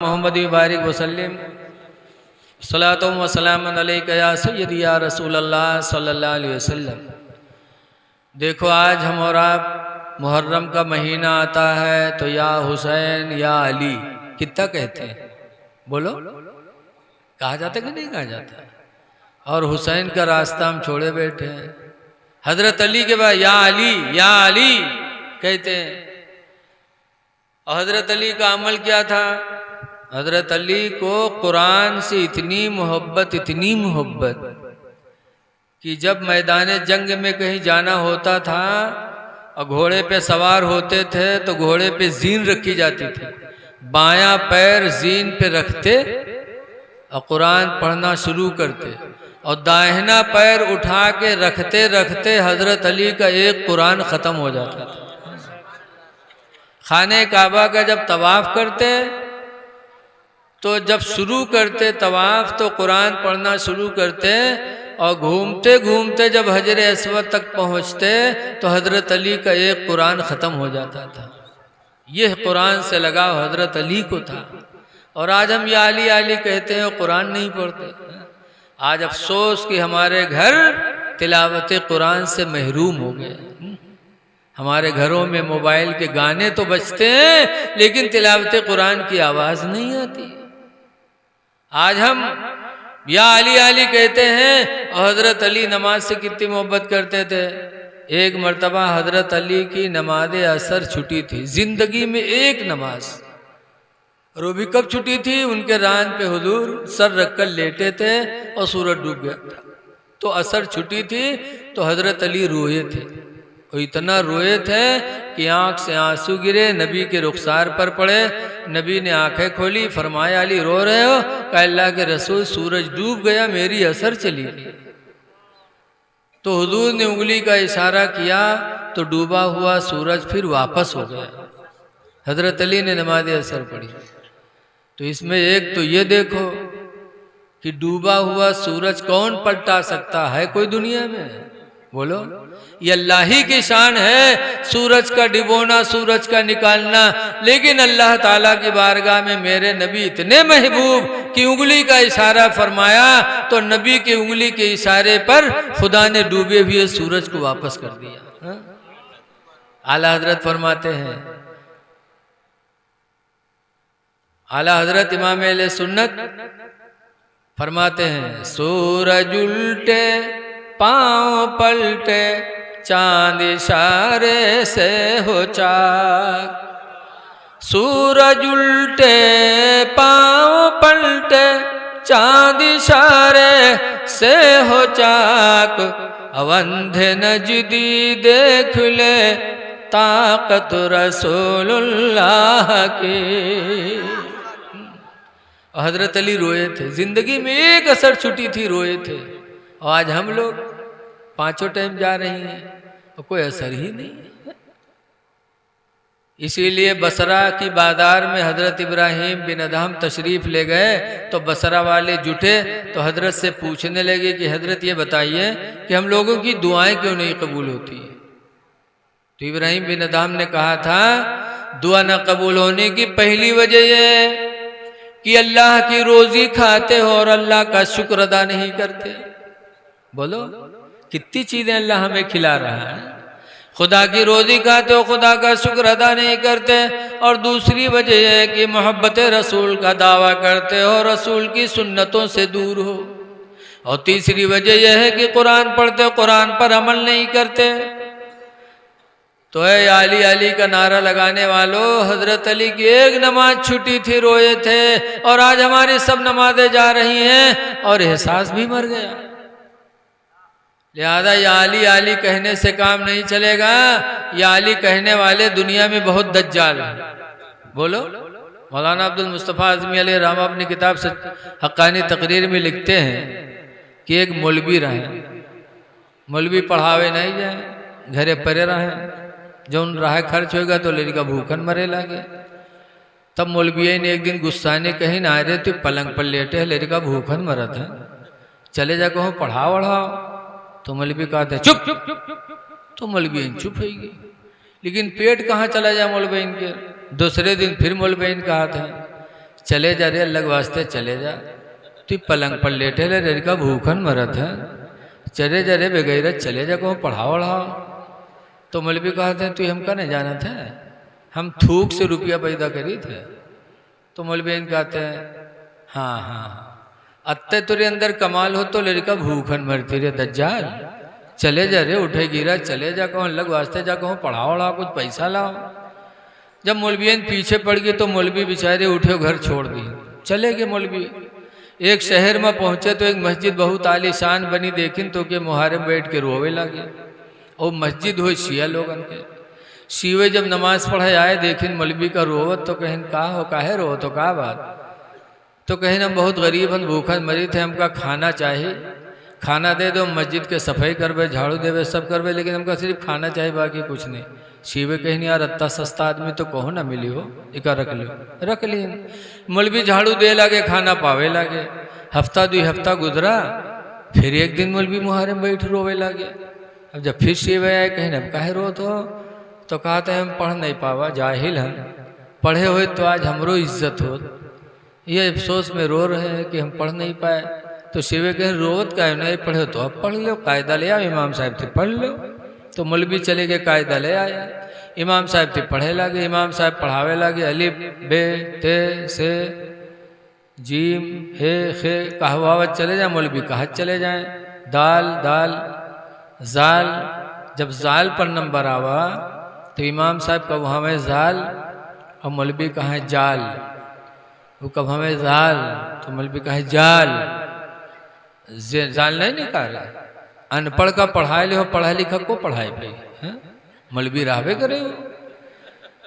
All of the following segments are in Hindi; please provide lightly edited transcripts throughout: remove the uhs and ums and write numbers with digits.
मोहम्मद बारिक वसल्लम सलातो व सलाम अलैका या सय्यदी या रसूल अल्लाह सल्लल्लाहु अलैहि वसल्लम। देखो आज हम और आप मुहर्रम का महीना आता है तो या हुसैन या अली कितना कहते हैं, बोलो कहा जाता कि नहीं कहा जाता। और हुसैन का रास्ता हम छोड़े बैठे हैं, हजरत अली के बाद या अली कहते हैं। और हजरत अली का अमल क्या था? हजरत अली को कुरान से इतनी मोहब्बत कि जब मैदान जंग में कहीं जाना होता था और घोड़े पे सवार होते थे तो घोड़े पे जीन रखी जाती थी, बायां पैर जीन पे रखते और कुरान पढ़ना शुरू करते और दाहिना पैर उठा के रखते रखते हजरत अली का एक कुरान ख़त्म हो जाता था। खाने काबा का जब तवाफ करते तो जब शुरू करते तवाफ तो कुरान पढ़ना शुरू करते और घूमते घूमते जब हजर अस्वद तक पहुँचते तो हजरत अली का एक कुरान ख़त्म हो जाता था। यह कुरान से लगाव हजरत अली को था। और आज हम या अली कहते हैं और कुरान नहीं पढ़ते। आज अफसोस कि हमारे घर तिलावत कुरान से महरूम हो गए। हमारे घरों में मोबाइल के गाने तो बजते हैं लेकिन तिलावत कुरान की आवाज़ नहीं आती। आज हम या अली कहते हैं और हजरत अली नमाज से कितनी मोहब्बत करते थे। एक मर्तबा हजरत अली की नमाज असर छुटी थी, जिंदगी में एक नमाज। और वो भी कब छुटी थी? उनके रान पे हुजूर सर रखकर लेटे थे और सूरज डूब गया था तो असर छुटी थी। तो हजरत अली रोए थे, वो इतना रोए थे कि आंख से आंसू गिरे, नबी के रुखसार पर पड़े। नबी ने आंखें खोली, फरमाया अली रो रहे हो? कहा अल्लाह के रसूल सूरज डूब गया, मेरी असर चली गई। तो हुजूर ने उंगली का इशारा किया तो डूबा हुआ सूरज फिर वापस हो गया। हजरत अली ने नमाज असर पढ़ी। तो इसमें एक तो ये देखो कि डूबा हुआ सूरज कौन पलटा सकता है कोई दुनिया में? बोलो, ये अल्लाह ही की शान है, सूरज का डिबोना, सूरज का निकालना। लेकिन अल्लाह ताला की बारगाह में मेरे नबी इतने महबूब कि उंगली का इशारा फरमाया तो नबी की उंगली के इशारे पर खुदा ने डूबे हुए सूरज को वापस कर दिया। आला हजरत फरमाते हैं, आला हजरत इमाम अहले सुन्नत फरमाते हैं, सूरज उल्टे पांव पलटे चांद इशारे से हो चाक। सूरज उल्टे पांव पलटे चांद इशारे से हो चाक। अवंधे नजदी देख ले ताकत रसूलुल्लाह की। हजरत अली रोए थे, जिंदगी में एक असर छुटी थी, रोए थे। और आज हम लोग पांचों टाइम जा रही हैं और कोई असर ही नहीं है। इसीलिए बसरा की बाजार में हजरत इब्राहिम बिन अदहम तशरीफ ले गए तो बसरा वाले जुटे तो हजरत से पूछने लगे कि हजरत ये बताइए कि हम लोगों की दुआएं क्यों नहीं कबूल होती है? तो इब्राहिम बिन अदहम ने कहा था, दुआ न कबूल होने की पहली वजह यह है कि अल्लाह की रोजी खाते हो और अल्लाह का शुक्र अदा नहीं करते। बोलो, कितनी चीजें अल्लाह हमें खिला रहा है, खुदा की रोजी खाते हो, खुदा का शुक्र अदा नहीं करते। और दूसरी वजह यह है कि मोहब्बत रसूल का दावा करते हो, रसूल की सुन्नतों से दूर हो। और तीसरी वजह यह है कि कुरान पढ़ते हो, कुरान पर अमल नहीं करते। तो है अली का नारा लगाने वालों, हजरत अली की एक नमाज छुटी थी, रोए थे। और आज हमारी सब नमाजें जा रही हैं और एहसास भी मर गया। लिहाजा या अली कहने से काम नहीं चलेगा। या अली कहने वाले दुनिया में बहुत दज्जाल हैं। बोलो, मौलाना अब्दुल मुस्तफ़ा आज़मी अलैहि रहमा अपनी किताब से हक्कानी तकरीर में लिखते हैं कि एक मौलवी रहे, मौलवी पढ़ावे नहीं जाए, घरे परे रहे, जौन राह खर्च होगा तो लड़का भूखन मरे लगे। तब मौलवी ने एक दिन गुस्साने कहीं ना रहे तो पलंग पर लेटे है, लड़का भूखन मरत है, चले जा कहो पढ़ाओ वढ़ाओ। तो मौलवी कहते चुप। तो मौलवी चुप हो गई। लेकिन पेट कहाँ चला जाए मौलवी के? दूसरे दिन फिर मौलवी कहा था चले जा रे अल्लाह के वास्ते चले जा, तू पलंग पर लेटे ले रे का भूखन मरत है, चले जा रे बेगैरत चले जा, कहूँ पढ़ाओ वढ़ाओ। तो मौलवी कहते हैं तू हमका नहीं जाना था, हम थूक से रुपया पैदा करी थे। तो मौलवी कहते हैं हाँ हाँ अत्ते तुरे अंदर कमाल हो तो लड़का भूखन मरती रे दज्जाल, चले जा रे उठे गिरा चले जा, कहूँ अलग वास्ते जा, कहूँ पढ़ाओ वढ़ाओ कुछ पैसा लाओ। जब मौलवियन पीछे पड़ गई तो मौलवी बेचारे उठे घर छोड़ दी, चले गए मौलवी। एक शहर में पहुंचे तो एक मस्जिद बहुत आलीशान बनी, देखिन तो के मुहारम बैठ के रोवे लगे। और मस्जिद हो शिया लोगन के, शिवे जब नमाज पढ़े आए देखिन मौलवी का रोवत, तो कहें का हो काहे रो, तो का बात, तो कहें हम बहुत गरीब हम भूखन मरी थे, हमका खाना चाहिए, खाना दे दो, मस्जिद के सफाई करवे झाड़ू देवे सब करवे, लेकिन हमका सिर्फ खाना चाहिए बाकी कुछ नहीं। शिवे कहीं यार इतना सस्ता आदमी तो कहो ना मिली हो, इका रख लो, रख ली। मौलवी झाड़ू दे लागे खाना पावे लागे, हफ्ता 2 हफ्ता गुजरा, फिर एक दिन मौलवी मुहारे में बैठ रोवे लागे। अब जब फिर शिवे आए कहीं अब काहे रो, तो कहते हैं हम पढ़ नहीं पावा, जाहिल हम, पढ़े हुए तो आज हमरो इज्जत हो, ये अफसोस में रो रहे हैं कि हम पढ़ नहीं पाए। तो शिवे कहें रोवत का नहीं पढ़े तो अब पढ़ लो, कायदा ले आओ, इमाम साहब थे पढ़ लो। तो मौलवी चले गए कायदा ले आया, इमाम साहब थे पढ़े लगे, इमाम साहब पढ़ावे लगे, अलिफ बे ते से जीम हे खे कहवावत चले जाए, मौलवी कहत चले जाएं, दाल दाल जाल। जब जाल पर नंबर आवा तो इमाम साहब कब हमें जाल और मौलवी कहा जाल, वो कब हमें जाल तो मौलवी कहा जाल, जाल नहीं निकाल, अनपढ़ का पढ़ाए ले हो, पढ़ा लिखा को पढ़ाए भाई, मौलवी राहबे करे हो।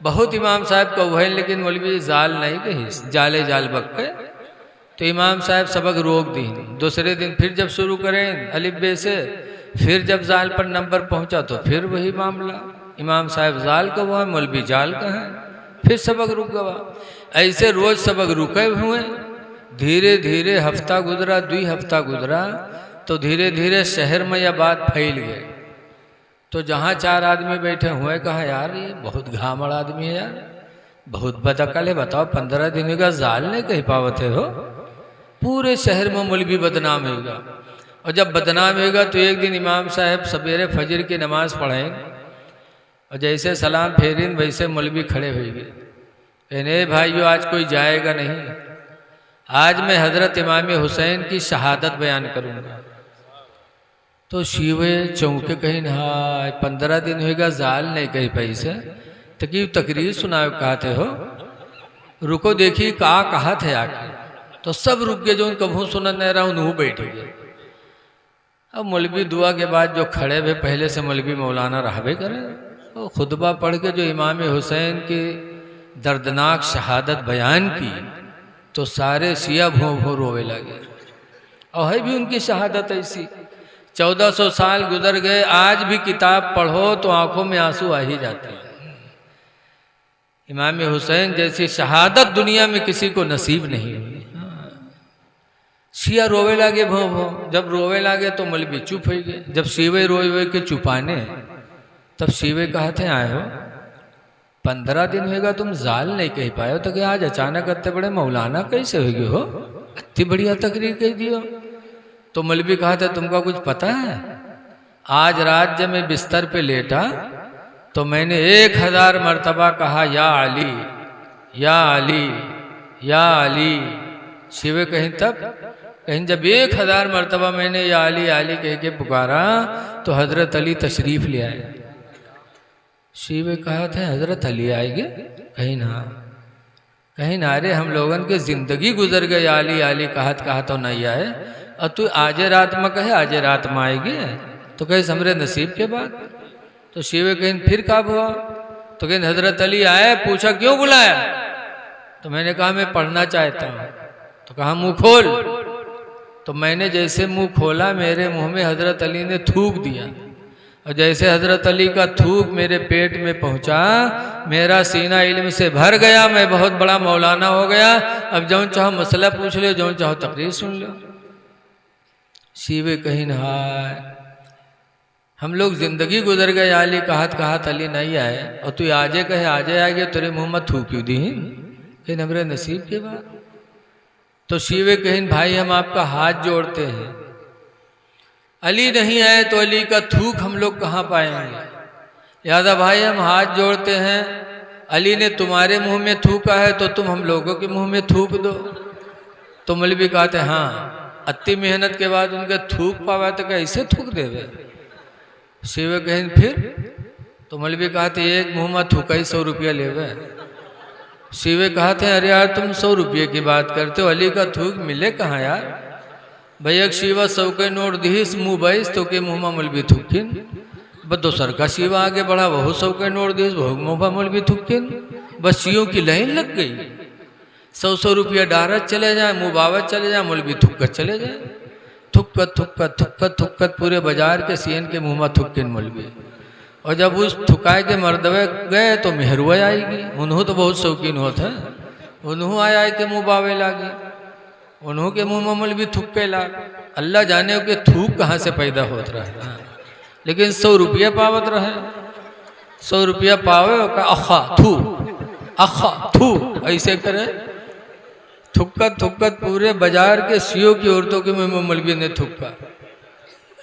बहुत इमाम साहब का वह, लेकिन मौलवी जाल नहीं कही, जाले जाल बक्के। तो इमाम साहब सबक रोक दी, दूसरे दिन फिर जब शुरू करें अलिफ बे से, फिर जब जाल पर नंबर पहुंचा तो फिर वही मामला, इमाम साहब जाल का हुआ, मौलवी जाल का है, फिर सबक रुक गया। ऐसे रोज सबक रुके हुए, धीरे धीरे हफ्ता गुजरा, 2 हफ्ता गुजरा, तो धीरे धीरे शहर में यह बात फैल गई। तो जहाँ 4 आदमी बैठे हुए कहा यार ये बहुत घामड़ आदमी है यार, बहुत बदअकल है, बताओ 15 दिन का जाल नहीं कह पावते हो, पूरे शहर में मौलवी बदनाम होगा। और जब बदनाम होगा तो एक दिन इमाम साहब सवेरे फजर की नमाज पढ़ें और जैसे सलाम फेरिन वैसे मौलवी खड़े हुए, कहने भाइयों आज कोई जाएगा नहीं, आज मैं हजरत इमाम हुसैन की शहादत बयान करूंगा। तो शिवे चौंके कहीं हाय 15 दिन होगा जाल नहीं कही पैसे, तो कि तकरीर सुनाओ कहते हो, रुको देखिए कहा थे आके। तो सब रुक गए, जो कभू सुना नहीं रहा हूँ बैठ गए। अब मौलवी दुआ के बाद जो खड़े हुए, पहले से मौलवी मौलाना रहबे करे, तो खुतबा पढ़ के जो इमाम हुसैन की दर्दनाक शहादत बयान की, तो सारे शिया भों भों रोवे लगे। और है भी उनकी शहादत ऐसी, 1400 साल गुजर गए, आज भी किताब पढ़ो तो आंखों में आंसू आ ही जाते हैं। इमाम हुसैन जैसी शहादत दुनिया में किसी को नसीब नहीं हुई। शिया रोवे लागे भों भों, जब रोवे लागे तो मौलवी चुप हो गए। जब शिवे रोए के चुपाने, तब शिवे कहते आए हो 15 दिन होगा तुम जाल नहीं कह पाए हो, तो क्या आज अचानक इतने बड़े मौलाना कैसे हो गए हो, इतनी बढ़िया तकरीर कह दियो। तो मौलवी कहा था तुमको कुछ पता है, आज रात जब मैं बिस्तर पे लेटा तो मैंने 1000 मरतबा कहा या अली या अली या अली। शिवे कहीं तब कहीं जब 1000 मरतबा मैंने या अली कह के पुकारा तो हजरत अली तशरीफ ले आए। शिवे कहा था हजरत अली आएंगे, कहीं ना अरे हम लोगन के जिंदगी गुजर गए, अली कहा तो नहीं आए, और तू आज रात में कहे आज रात में आएगी, तो कहे हमरे नसीब के बाद। तो शिवे कहीं फिर कब हुआ, तो कहीं हजरत अली आए, पूछा क्यों बुलाया, तो मैंने कहा मैं पढ़ना चाहता हूँ। तो कहा मुंह खोल, तो मैंने जैसे मुंह खोला मेरे मुंह में हजरत अली ने थूक दिया, और जैसे हजरत अली का थूक मेरे पेट में पहुंचा, मेरा सीना इल्म से भर गया, मैं बहुत बड़ा मौलाना हो गया, अब जो चाहो मसला पूछ लो, जो चाहो तकरीर सुन लो। शिवे कहीं हाय हम लोग जिंदगी गुजर गए, अली कहत अली नहीं आए, और तू आजे कहे आजे आ गए, तेरे मुंह में थूक क्यों दी, कहीं हमरे नसीब के बाद। तो शीवे कहिन भाई हम आपका हाथ जोड़ते हैं, अली नहीं आए तो अली का थूक हम लोग कहाँ पाएंगे। यादा भाई हम हाथ जोड़ते हैं, अली ने तुम्हारे मुंह में थूका है तो तुम हम लोगों के मुंह में थूक दो। तो मौलवी कहते हाँ, अति मेहनत के बाद उनके थूक पावा तो कैसे थूक देवे। शिव कहें फिर, तो मौलवी कहते एक मुंह में थूका ही 100 रुपया लेवे। शिव कहते अरे यार तुम 100 रुपये की बात करते हो, अली का थूक मिले कहाँ यार। भैया शिवा 100 के नोट दीस मुँह बैस तो के मुँह में मौलवी थूकिन। बस दोसर का शिवा आगे बढ़ा, वह 100 के नोट दीस वह मुँह में मौलवी थूकिन। बस शियों की लाइन लग गई, 100 रुपया डारत चले जाए, मुबावत चले जाए, मौलवी थुक्कत चले जाए। थुक्कत थुक्कत थुक्कत थुक्कत पूरे बाजार के सीएन के मुँह में थुक्किन मौलवी। और जब उस थुकाए के मर्दवे गए तो मेहरुआ आएगी, उन्हों तो बहुत शौकीन होते हैं, उन्हों आए के मुँह बावे लागी, उन्हों के मुँह में मौलवी थुक्के लाग। अल्लाह जाने के थूक कहाँ से पैदा होता रहे, लेकिन 100 रुपया पावत रहे। 100 रुपया पावे का अखा थू ऐसे करे, थुक्कत थुक्कत पूरे बाजार के सीओ की औरतों के मुंह में मौलवी ने थुक्का।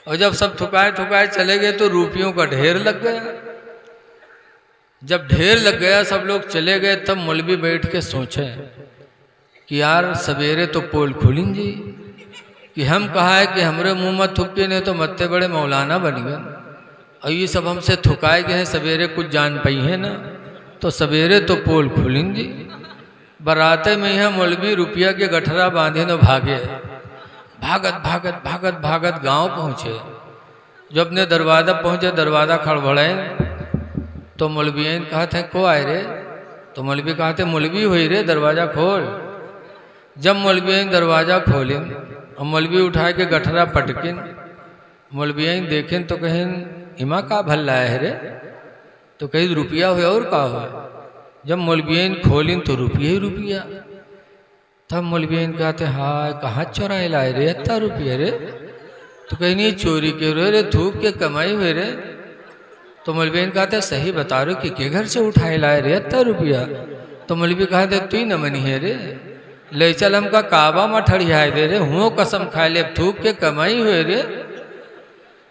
और जब सब थुकाए थुकाए चले गए तो रुपयों का ढेर लग गया। जब ढेर लग गया सब लोग चले गए, तब मौलवी बैठ के सोचे कि यार सवेरे तो पोल खुलिन जी, कि हम कहा है कि हमरे मुंह में थुक्के ने तो मत्ते बड़े मौलाना बन गए, और ये सब हमसे थुकाए गए हैं, सवेरे कुछ जान पाई है ना, तो सवेरे तो पोल खुलिन जी। बराते में यहाँ मौलवी रुपया के गठरा बांधे न भागे, भागत भागत भागत भागत गांव पहुँचे। जब अपने दरवाजा पहुँचे, दरवाजा खड़बड़ाए तो मौलवियन कहते हैं को आए रे। तो मौलवी कहते मौलवी हुई रे, दरवाजा खोल। जब मौलवियन दरवाजा खोलें और मौलवी उठा के गठरा पटकिन, मौलवियन देखें तो कहें इमा का भल लाया है रे, तो कहीं रुपया हुआ और का हुआ। जब मौलवियन खोलिन तो रुपया ही रुपया। तब मौलवियन कहते हाय कहाँ चोराए लाए रे इतना रुपया रे, तो कहीं नहीं चोरी के रे थूक के कमाई हुए रे। तो मौलवियन कहते सही बता रहे कि के घर से उठाए लाए रे इतना रुपया। तो मौलवी कहते तू ही न मनी है रे, ले चल हमका काबा में ठड़ियाए दे रे, हुओं कसम खाए ले थूक के कमाई हुए रे।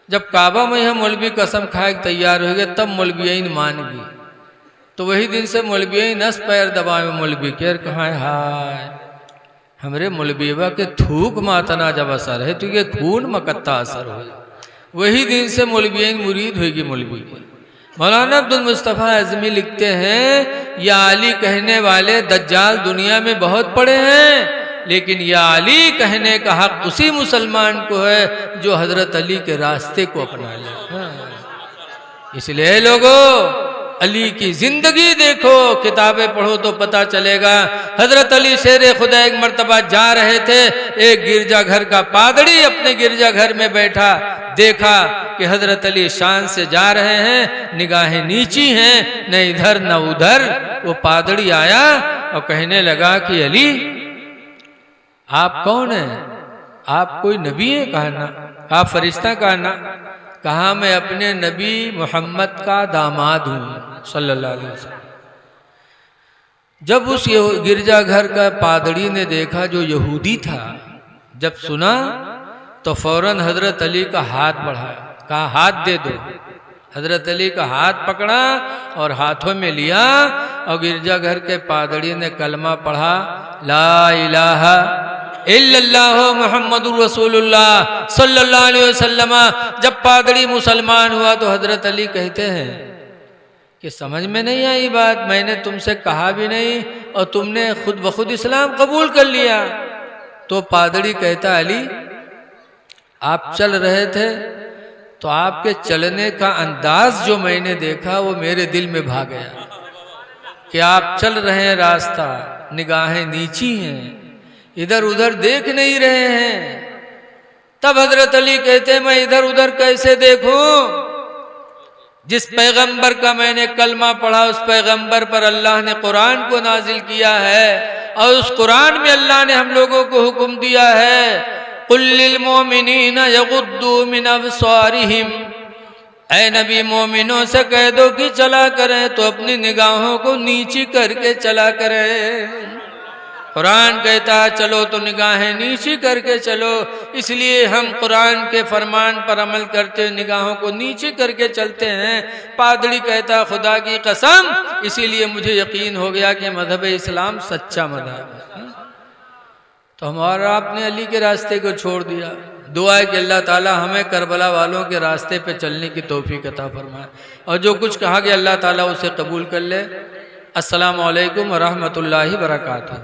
जब काबा में यह मौलवी कसम खाए तैयार हो गए, तब मौलवियन मान गई। तो वही दिन से मौलवियन नस पैर दबाए मौलवी के कहाँ हाय हमरे मौलवीवा के थूक मातना जब असर है तो ये खून मकत्ता असर हो। वही दिन से मौलवियन मुरीद होगी मौलवी की। मौलाना अब्दुल मुस्तफ़ा आज़मी लिखते हैं या अली कहने वाले दज्जाल दुनिया में बहुत पड़े हैं, लेकिन या अली कहने का हक उसी मुसलमान को है जो हजरत अली के रास्ते को अपना ले। इसलिए लोगों अली की जिंदगी देखो, किताबें पढ़ो तो पता चलेगा। हजरत अली शेर खुदा एक मर्तबा जा रहे थे, एक गिरजाघर का पादरी अपने गिरजाघर में बैठा, देखा कि हजरत अली शान से जा रहे हैं, निगाहें नीची हैं, न इधर न उधर। वो पादरी आया और कहने लगा कि अली आप कौन हैं? आप कोई नबी है? कहा ना। आप फरिश्ता? कहा ना। कहा मैं अपने नबी मोहम्मद का दामाद हूँ सल्लल्लाहु अलैहि वसल्लम। जब उस गिरजाघर का पादरी ने देखा जो यहूदी था, जब सुना तो फौरन हजरत अली का हाथ बढ़ाया, कहा हाथ दे दो। हजरत अली का हाथ पकड़ा और हाथों में लिया और गिरजाघर के पादरी ने कलमा पढ़ा, ला इलाहा इल्लल्लाह मुहम्मदुर रसूलुल्लाह सल्लल्लाहु अलैहि वसल्लम। जब पादरी मुसलमान हुआ तो हजरत अली कहते हैं कि समझ में नहीं आई बात, मैंने तुमसे कहा भी नहीं और तुमने खुद ब खुद इस्लाम कबूल कर लिया। तो पादरी कहता अली आप चल रहे थे तो आपके चलने का अंदाज जो मैंने देखा वो मेरे दिल में भा गया कि आप चल रहे हैं, रास्ता निगाहें नीची हैं, इधर उधर देख नहीं रहे हैं। तब हजरत अली कहते मैं इधर उधर कैसे देखूं? जिस पैगंबर का मैंने कलमा पढ़ा उस पैगंबर पर अल्लाह ने कुरान को नाजिल किया है और उस कुरान में अल्लाह ने हम लोगों को हुक्म दिया है कुल्लिल मोमिनीना यगुद्दू मिन अबसारिहिम। ऐ नबी मोमिनों से कह दो कि चला करें तो अपनी निगाहों को नीची करके चला करें। कुरान कहता है चलो तो निगाहें नीची करके चलो, इसलिए हम कुरान के फरमान पर अमल करते निगाहों को नीचे करके चलते हैं। पादरी कहता खुदा की कसम, इसीलिए मुझे यकीन हो गया कि मजहब इस्लाम सच्चा मजहब है। तो हमारा आपने अली के रास्ते को छोड़ दिया। दुआ है कि अल्लाह ताला हमें करबला वालों के रास्ते पे चलने की तौफीक अता फरमाए, और जो कुछ कहा गया अल्लाह ताला उसे कबूल कर ले। अस्सलामु अलैकुम व रहमतुल्लाहि व बरकातुहू।